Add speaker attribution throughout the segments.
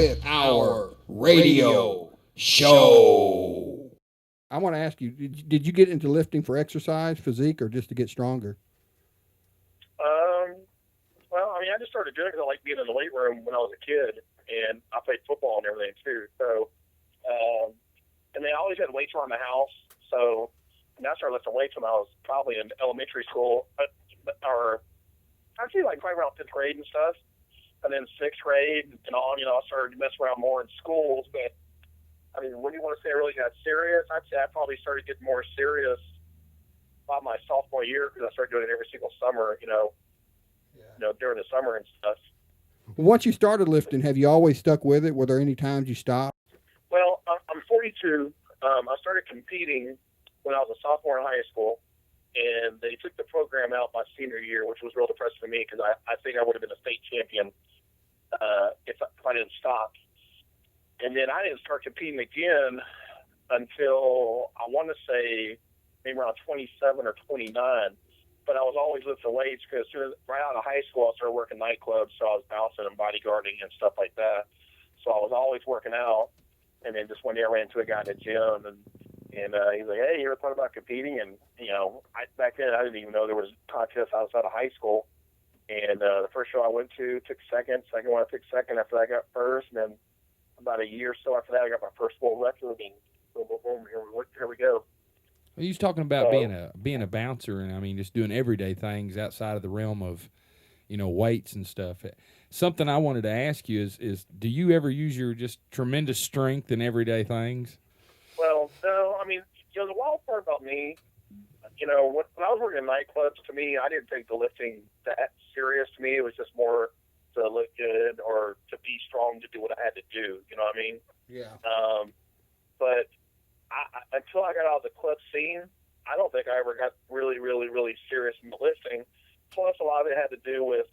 Speaker 1: with our radio show.
Speaker 2: I want to ask you, did you get into lifting for exercise, physique, or just to get stronger?
Speaker 3: Well, I mean, I just started doing it because I liked being in the weight room when I was a kid, and I played football and everything too. So, and they always had weights around the house. So, and I started lifting weights when I was probably in elementary school, or actually like probably around 5th grade and stuff. And then 6th grade and on, I started to mess around more in schools. But I mean, when you want to say I really got serious, I'd say I probably started getting more serious about my sophomore year because I started doing it every single summer, during the summer and stuff.
Speaker 2: Once you started lifting, have you always stuck with it? Were there any times you stopped?
Speaker 3: Well, I'm 42. I started competing when I was a sophomore in high school, and they took the program out my senior year, which was real depressing to me because I think I would have been a state champion if I didn't stop. And then I didn't start competing again until I want to say maybe around 27 or 29. But I was always lifting weights because right out of high school, I started working nightclubs, so I was bouncing and bodyguarding and stuff like that. So I was always working out. And then just one day I ran into a guy in the gym, and he's like, "Hey, you ever thought about competing?" And back then I didn't even know there was contests outside of high school. And the first show I went to took second. Second one I took second. After that I got first. And then about a year or so after that I got my first world record. And boom, here we go.
Speaker 1: Well, you was talking about being a bouncer, and I mean just doing everyday things outside of the realm of, weights and stuff. Something I wanted to ask you is do you ever use your just tremendous strength in everyday things?
Speaker 3: Well, no. I mean, the wild part about me, when I was working in nightclubs, to me, I didn't take the lifting that serious. To me, it was just more to look good or to be strong to do what I had to do. You know what I mean?
Speaker 2: Yeah.
Speaker 3: But until I got out of the club scene, I don't think I ever got really, really, really serious in the lifting. Plus, a lot of it had to do with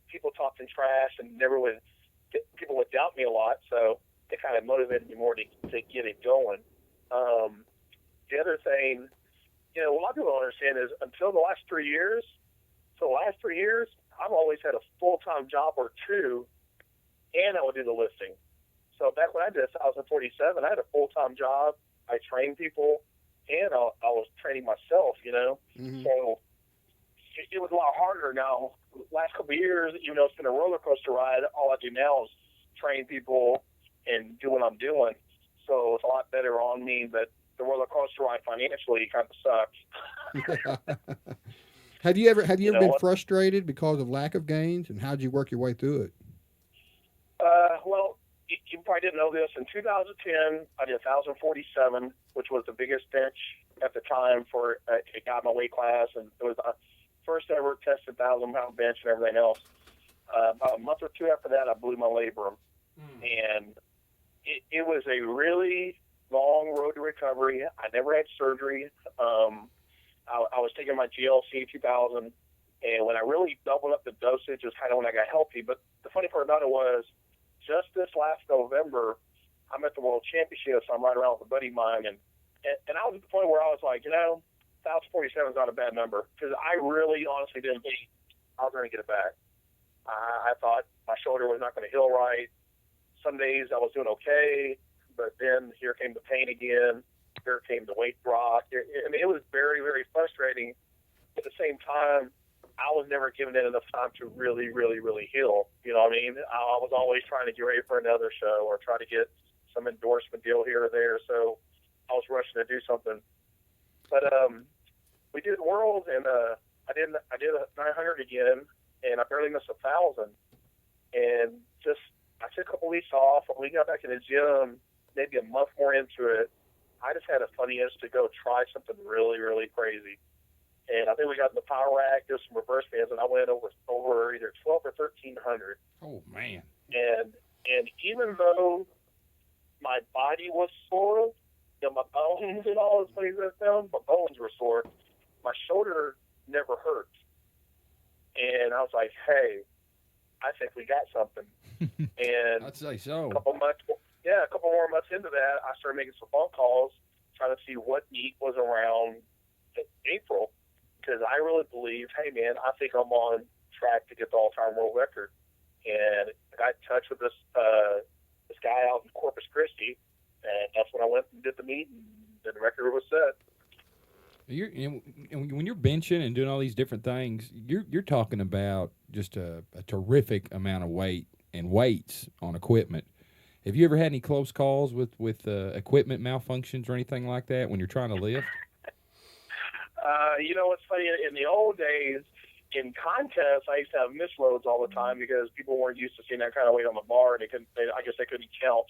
Speaker 3: people talking trash, and people would doubt me a lot, so it kind of motivated me more to get it going. The other thing, a lot of people don't understand is until the last 3 years, I've always had a full-time job or two, and I would do the lifting. So back when I did 1,047, I had a full-time job. I trained people, and I was training myself,
Speaker 2: Mm-hmm.
Speaker 3: So it was a lot harder. Now, last couple of years, even though it's been a roller coaster ride, all I do now is train people and do what I'm doing. So it's a lot better on me, but the roller coaster ride financially kind of sucks.
Speaker 2: Have you ever been frustrated because of lack of gains, and how'd you work your way through it?
Speaker 3: Well, you probably didn't know this. In 2010, I did 1,047, which was the biggest bench at the time for a guy in my weight class, and it was the first ever tested 1,000-pound bench and everything else. About a month or two after that, I blew my labrum, and it was a really long road to recovery. I never had surgery. I was taking my GLC 2000, and when I really doubled up the dosage was kind of when I got healthy. But the funny part about it was, just this last November, I'm at the World Championships. I'm riding around with a buddy of mine, and I was at the point where I was like, 1,047 is not a bad number, because I really honestly didn't think I was going to get it back. I thought my shoulder was not going to heal right. Some days I was doing okay, but then here came the pain again. Here came the weight drop. I mean, it was very, very frustrating. At the same time, I was never given it enough time to really, really, really heal. You know what I mean? I was always trying to get ready for another show or try to get some endorsement deal here or there. So I was rushing to do something. But we did Worlds, and I did a 900 again, and I barely missed 1,000. And I took a couple weeks off. When we got back in the gym, maybe a month more into it, I just had a funny itch to go try something really, really crazy. And I think we got in the power rack, did some reverse bands, and I went over either 12 or 1,300.
Speaker 1: Oh, man.
Speaker 3: And even though my body was sore, my bones and all, as funny as that sounds, my bones were sore, my shoulder never hurt. And I was like, hey, I think we got something. And
Speaker 1: I'd say so.
Speaker 3: A couple more months into that, I started making some phone calls, trying to see what meet was around April, because I really believed, hey, man, I think I'm on track to get the all-time world record. And I got in touch with this guy out in Corpus Christi, and that's when I went and did the meet, and the record was set.
Speaker 1: When you're benching and doing all these different things, you're talking about just a terrific amount of weight and weights on equipment. Have you ever had any close calls with equipment malfunctions or anything like that when you're trying to lift?
Speaker 3: It's funny. In the old days, in contests, I used to have misloads all the time because people weren't used to seeing that kind of weight on the bar, and I guess they couldn't count.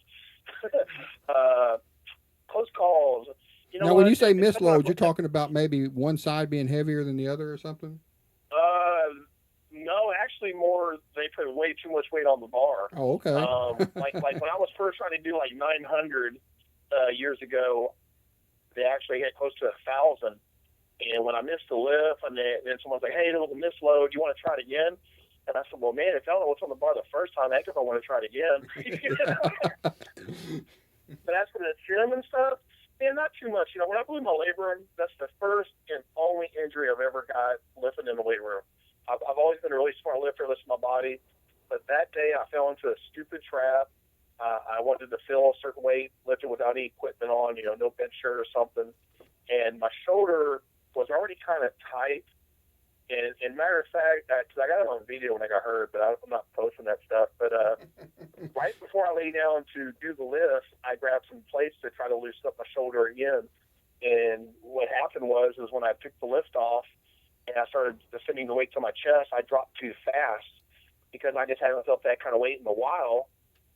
Speaker 3: Close calls.
Speaker 2: Now, when you say misloads, you're talking about maybe one side being heavier than the other or something?
Speaker 3: No, actually more they put way too much weight on the bar.
Speaker 2: Oh, okay.
Speaker 3: Like when I was first trying to do like 900 years ago, they actually hit close to 1,000. And when I missed the lift, and then someone's like, "Hey, there was a misload. You want to try it again?" And I said, "Well, man, if I don't know what's on the bar the first time, heck if I want to try it again." But as for the gym and stuff, man, not too much. When I blew my labrum, that's the first and only injury I've ever got lifting in the weight room. I've always been a really smart lifter, lifting my body. But that day, I fell into a stupid trap. I wanted to fill a certain weight, lifting without any equipment on, no bench shirt or something. And my shoulder was already kind of tight. And matter of fact, because I got it on video when I got hurt, but I'm not posting that stuff. But right before I lay down to do the lift, I grabbed some plates to try to loosen up my shoulder again. And what happened was when I took the lift off and I started descending the weight to my chest, I dropped too fast because I just haven't felt that kind of weight in a while.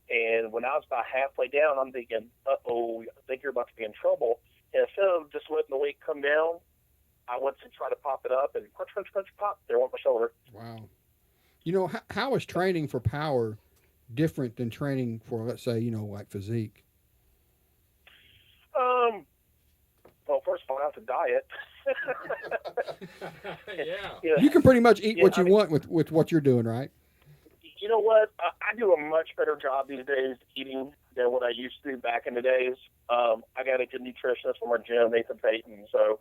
Speaker 3: And when I was about halfway down, I'm thinking, uh-oh, I think you're about to be in trouble. And instead of just letting the weight come down, I went to try to pop it up, and crunch, crunch, crunch, pop, there went my shoulder.
Speaker 2: Wow. How is training for power different than training for, let's say, like physique?
Speaker 3: Well, first of all, I have to diet.
Speaker 1: Yeah.
Speaker 2: You can pretty much eat what you want with what you're doing, right?
Speaker 3: You know what? I do a much better job these days eating than what I used to do back in the days. I got a good nutritionist from our gym, Nathan Payton, so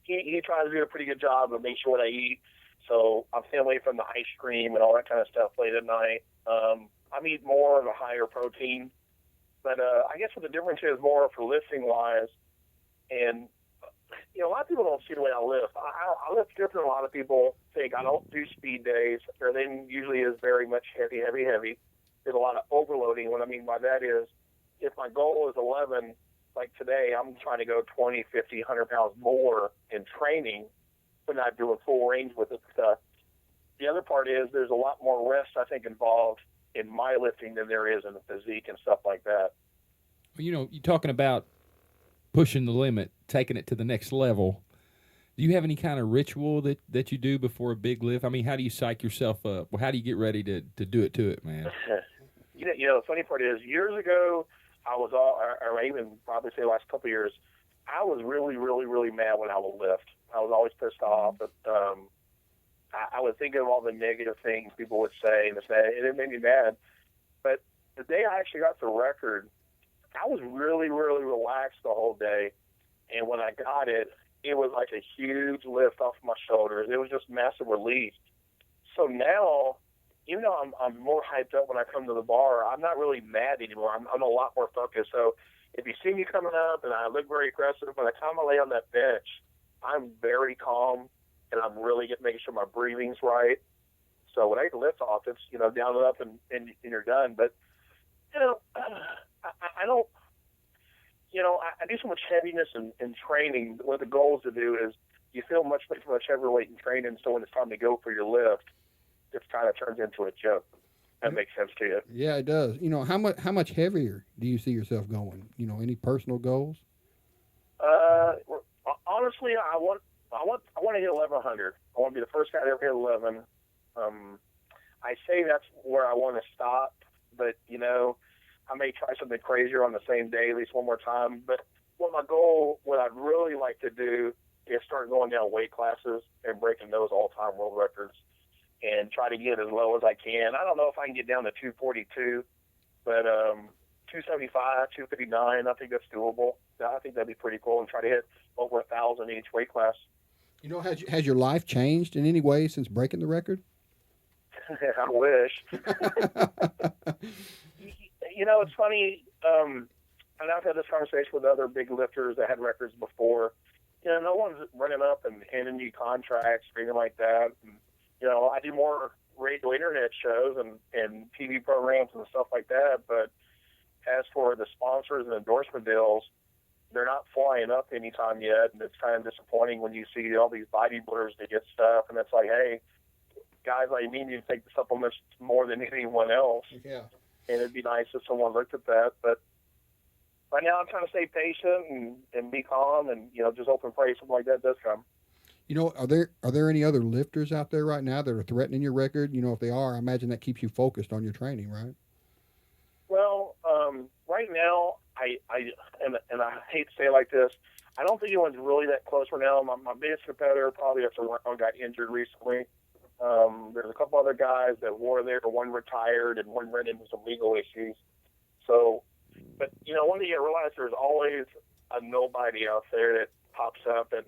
Speaker 3: he tries to do a pretty good job of making sure what I eat. So I'm staying away from the ice cream and all that kind of stuff late at night. I eat more of a higher protein. But I guess what the difference is more for lifting-wise, and a lot of people don't see the way I lift. I lift different than a lot of people think. I don't do speed days. Everything usually is very much heavy, heavy, heavy. There's a lot of overloading. What I mean by that is if my goal is 11, like today, I'm trying to go 20, 50, 100 pounds more in training, but not doing full range with it stuff. The other part is there's a lot more rest, I think, involved in my lifting than there is in the physique and stuff like that.
Speaker 1: You're talking about pushing the limit, taking it to the next level. Do you have any kind of ritual that you do before a big lift? I mean, how do you psych yourself up? Well, how do you get ready to do it, man?
Speaker 3: The funny part is years ago, I was or even probably say the last couple of years, I was really, really, really mad when I would lift. I was always pissed off. But I would think of all the negative things people would say, and it made me mad. But the day I actually got the record, I was really, really relaxed the whole day. And when I got it, it was like a huge lift off my shoulders. It was just massive relief. So now, even though I'm more hyped up when I come to the bar, I'm not really mad anymore. I'm a lot more focused. So if you see me coming up and I look very aggressive, by the time I lay on that bench, I'm very calm, and I'm really making sure my breathing's right. So when I get the lift off, it's, down and up and you're done. But, I don't, I do so much heaviness in training. What the goal is to do is you feel much heavier weight in training, so when it's time to go for your lift, it kind of turns into a joke. That makes sense to you.
Speaker 2: Yeah, it does. How much heavier do you see yourself going? Any personal goals?
Speaker 3: Honestly, I want to hit 1100. I want to be the first guy to ever hit 11. I say that's where I want to stop, but I may try something crazier on the same day at least one more time. But what I'd really like to do is start going down weight classes and breaking those all-time world records and try to get as low as I can. I don't know if I can get down to 242, but 275, 259, I think that's doable. I think that'd be pretty cool, and try to hit over 1,000 each weight class.
Speaker 2: Has your life changed in any way since breaking the record?
Speaker 3: I wish. It's funny. And I've had this conversation with other big lifters that had records before. No one's running up and handing you contracts or anything like that. And, I do more radio internet shows and TV programs and stuff like that. But as for the sponsors and endorsement deals, they're not flying up anytime yet. And it's kind of disappointing when you see all these bodybuilders that get stuff. And it's like, hey, guys like me need to take the supplements more than anyone else.
Speaker 2: Yeah.
Speaker 3: And it'd be nice if someone looked at that. But right now I'm trying to stay patient and be calm and, just hope and pray something like that does come.
Speaker 2: Are there any other lifters out there right now that are threatening your record? If they are, I imagine that keeps you focused on your training, right?
Speaker 3: Well, right now, I hate to say it like this, I don't think anyone's really that close right now. My biggest competitor probably after one got injured recently. There's a couple other guys that were there. One retired and one ran into some legal issues. So, but one thing you realize, there's always a nobody out there that pops up. And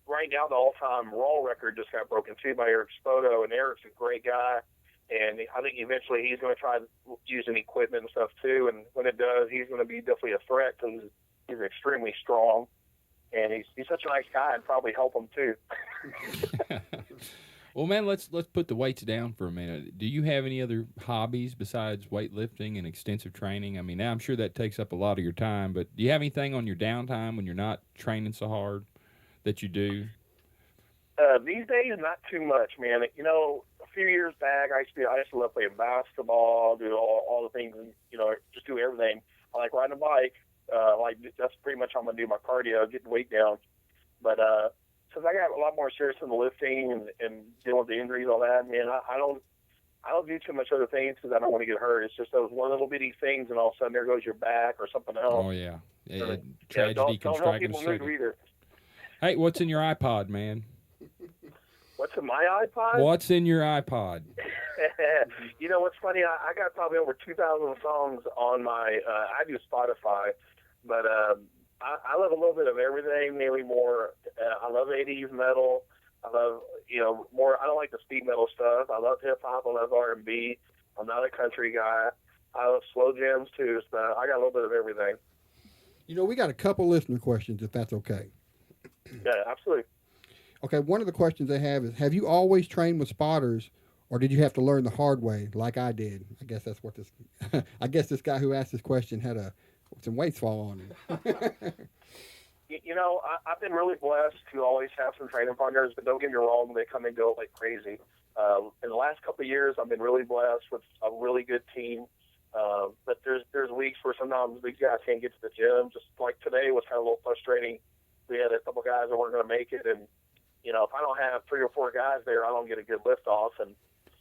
Speaker 3: right now the all-time Raw record just got broken too by Eric Spoto, and Eric's a great guy. And I think eventually he's going to try using equipment and stuff too. And when it does, he's going to be definitely a threat because he's extremely strong. And he's such a nice guy, and probably help him too.
Speaker 1: Well, man, let's put the weights down for a minute. Do you have any other hobbies besides weightlifting and extensive training? I mean, I'm sure that takes up a lot of your time, but do you have anything on your downtime when you're not training so hard that you do?
Speaker 3: These days, not too much, man. A few years back, I used to love playing basketball, do all the things, just do everything. I like riding a bike. That's pretty much how I'm gonna do my cardio, get the weight down. But since I got a lot more serious in the lifting and dealing with the injuries, all that, man, I don't do too much other things because I don't want to get hurt. It's just those one little bitty things, and all of a sudden there goes your back or something else.
Speaker 1: Oh yeah,
Speaker 3: don't
Speaker 1: tragedy can
Speaker 3: help
Speaker 1: strike in a
Speaker 3: people move
Speaker 1: second.
Speaker 3: either.
Speaker 1: Hey, what's in your iPod, man?
Speaker 3: What's in my iPod?
Speaker 1: What's in your iPod?
Speaker 3: What's funny? I got probably over 2,000 songs on my. I do Spotify, but I love a little bit of everything. Mainly more. I love 80s metal. I love more. I don't like the speed metal stuff. I love hip hop. I love R&B. I'm not a country guy. I love slow jams too. So I got a little bit of everything.
Speaker 2: We got a couple listener questions, if that's okay.
Speaker 3: Yeah, absolutely.
Speaker 2: Okay, one of the questions they have is, have you always trained with spotters, or did you have to learn the hard way like I did? I guess that's what this I guess this guy who asked this question had some weights fall on him.
Speaker 3: I've been really blessed to always have some training partners, but don't get me wrong, they come and go like crazy. In the last couple of years, I've been really blessed with a really good team. But there's weeks where sometimes these guys can't get to the gym. Just like today was kind of a little frustrating. We had a couple guys that weren't going to make it, and if I don't have 3 or 4 guys there, I don't get a good lift off. And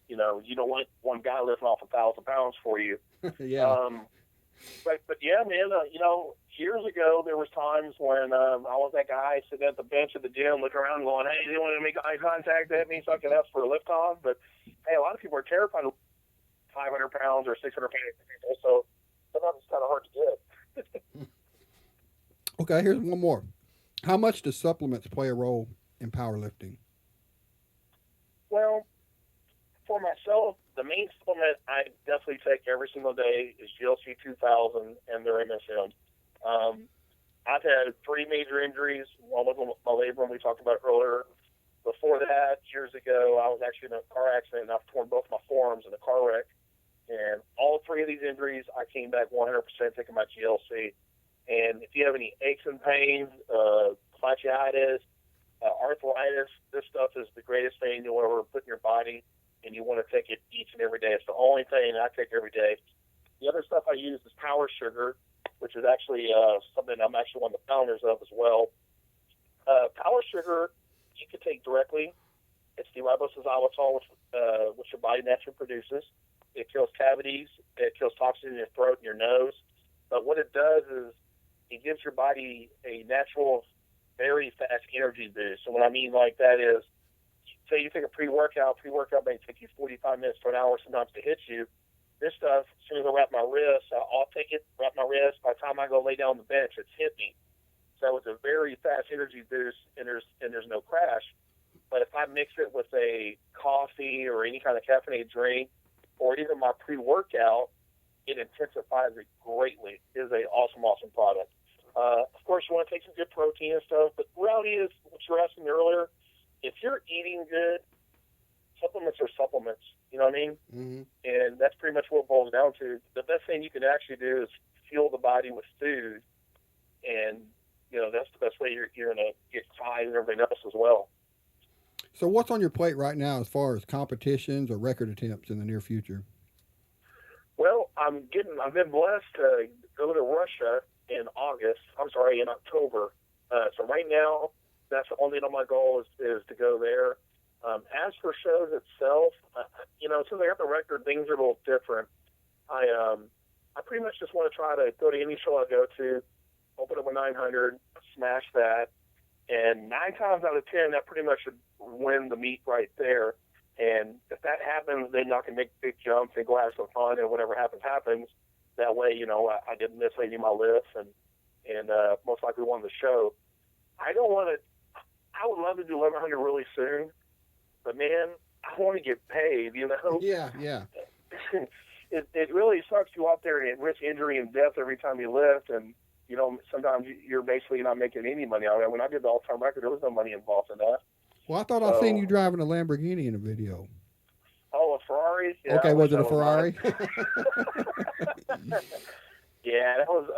Speaker 3: you don't want one guy lifting off 1,000 pounds for you.
Speaker 2: Yeah.
Speaker 3: But yeah, man. Years ago there was times when I was that guy sitting at the bench at the gym, looking around, going, "Hey, they want to make eye contact at me so I can ask for a lift off." But hey, a lot of people are terrified of 500 pounds or 600 pounds, so sometimes it's kind of hard to get.
Speaker 2: Okay, here's one more. How much do supplements play a role in powerlifting?
Speaker 3: Well, for myself, the main supplement I definitely take every single day is GLC 2000 and their MSM. I've had 3 major injuries. One was my labrum we talked about earlier. Before that, years ago, I was actually in a car accident, and I've torn both my forearms in a car wreck. And all 3 of these injuries, I came back 100% taking my GLC. And if you have any aches and pains, fasciitis, arthritis, this stuff is the greatest thing you'll ever put in your body, and you want to take it each and every day. It's the only thing I take every day. The other stuff I use is Power Sugar, which is actually something I'm actually one of the founders of as well. Power Sugar, you can take directly. It's deryboxyxylitol, which your body naturally produces. It kills cavities. It kills toxins in your throat and your nose. But what it does is it gives your body a natural, very fast energy boost. So what I mean like that is, say you take a pre-workout may take you 45 minutes to an hour sometimes to hit you. This stuff, as soon as I wrap my wrist, I'll take it, wrap my wrist. By the time I go lay down on the bench, it's hit me. So it's a very fast energy boost, and there's no crash. But if I mix it with a coffee or any kind of caffeinated drink, or even my pre-workout, it intensifies it greatly. It is an awesome, awesome product. Of course, you want to take some good protein and stuff, but the reality is, what you were asking me earlier, if you're eating good, supplements are supplements. You know what I mean?
Speaker 2: Mm-hmm.
Speaker 3: And that's pretty much what it boils down to. The best thing you can actually do is fuel the body with food, and that's the best way you're going to get size and everything else as well.
Speaker 2: So what's on your plate right now as far as competitions or record attempts in the near future?
Speaker 3: Well, I've been blessed to go to Russia in October. So right now, that's the only thing on my goal is to go there. As for shows itself, since I got the record, things are a little different. I pretty much just want to try to go to any show I go to, open up a 900, smash that, and 9 times out of 10, that pretty much should win the meet right there. And if that happens, then I can make big jumps and go have some fun, and whatever happens. That way, I didn't miss any of my lifts, and most likely won the show. I would love to do 1100 really soon, but man, I want to get paid,
Speaker 2: Yeah.
Speaker 3: It really sucks to go out there and risk injury and death every time you lift, and sometimes you're basically not making any money out of it. When I did the all-time record, there was no money involved in that.
Speaker 2: Well, I thought I've seen you driving a Lamborghini in a video.
Speaker 3: Oh, a Ferrari? Yeah,
Speaker 2: okay, was it a Ferrari?
Speaker 3: Yeah, that was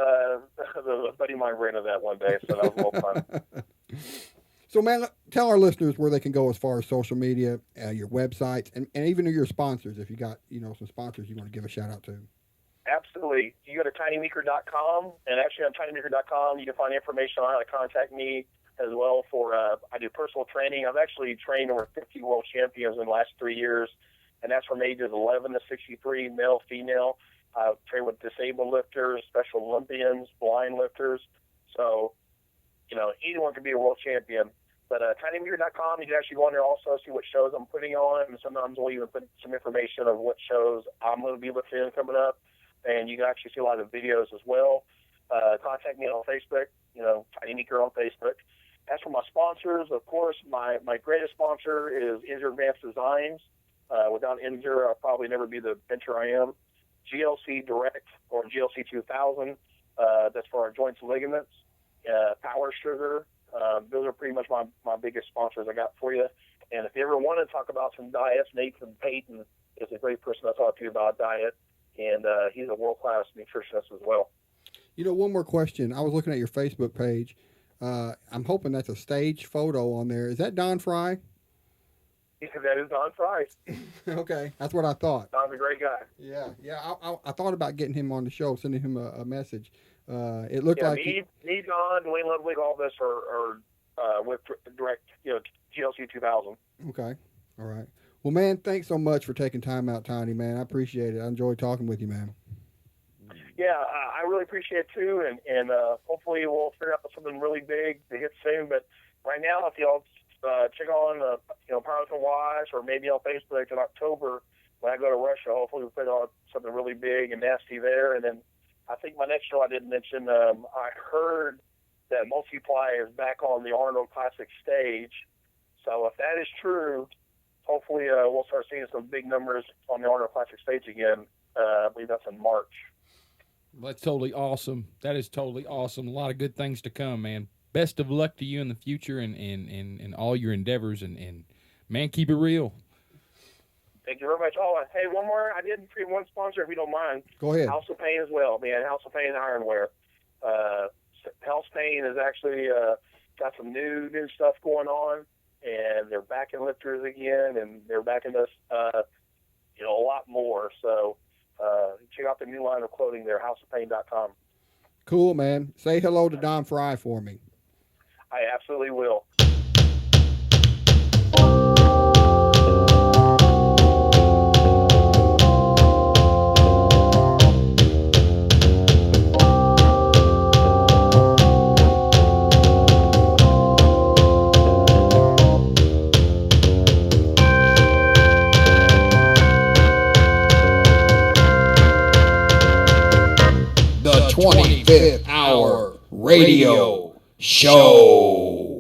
Speaker 3: a buddy of mine rented that one day, so that was a little fun.
Speaker 2: So, man, tell our listeners where they can go as far as social media, your websites, and even your sponsors. If you got some sponsors you want to give a shout out to.
Speaker 3: Absolutely. You go to tinymeeker.com, and actually on tinymeeker.com you can find information on how to contact me as well for I do personal training. I've actually trained over 50 world champions in the last 3 years, and that's from ages 11 to 63, male, female. I've trained with disabled lifters, Special Olympians, blind lifters. So, anyone can be a world champion. But tinymeeker.com, you can actually go on there also, see what shows I'm putting on, and sometimes we'll even put some information of what shows I'm going to be lifting coming up. And you can actually see a lot of videos as well. Contact me on Facebook, Tiny Meeker on Facebook. As for my sponsors, of course, my greatest sponsor is Injure Advanced Designs. Without Injure, I'll probably never be the venture I am. GLC Direct, or GLC 2000, that's for our joints and ligaments. Power Sugar, those are pretty much my biggest sponsors I got for you. And if you ever want to talk about some diets, Nathan Payton is a great person to talk to about diet, and he's a world-class nutritionist as well.
Speaker 2: One more question. I was looking at your Facebook page. I'm hoping that's a stage photo on there. Is that Don Fry?
Speaker 3: Yeah, that is Don Fry.
Speaker 2: Okay, that's what I thought.
Speaker 3: Don's a great guy.
Speaker 2: Yeah. I thought about getting him on the show, sending him a message. It looked like
Speaker 3: me, Don, Dwayne Ludwig, all this are with direct, GLC 2000.
Speaker 2: Okay, all right. Well, man, thanks so much for taking time out, Tiny, man. I appreciate it. I enjoyed talking with you, man.
Speaker 3: Yeah, I really appreciate it too, and hopefully we'll figure out something really big to hit soon. But right now, if y'all check on Powerlifting Wise, or maybe on Facebook in October when I go to Russia, hopefully we'll put on something really big and nasty there. And then I think my next show I didn't mention, I heard that Multiply is back on the Arnold Classic stage. So if that is true, hopefully we'll start seeing some big numbers on the Arnold Classic stage again. I believe that's in March.
Speaker 1: That's totally awesome. That is totally awesome. A lot of good things to come, man. Best of luck to you in the future and all your endeavors. And man, keep it real.
Speaker 3: Thank you very much. Oh, hey, one more. I didn't free one sponsor, if you don't mind.
Speaker 2: Go ahead.
Speaker 3: House of Pain as well, man. House of Pain Ironwear. House of Pain has actually got some new stuff going on, and they're backing lifters again, and they're backing us, a lot more. So check out the new line of clothing there, houseofpain.com.
Speaker 2: Cool, man. Say hello to Don Fry for me.
Speaker 3: I absolutely will.
Speaker 4: The 25th Hour Radio Show.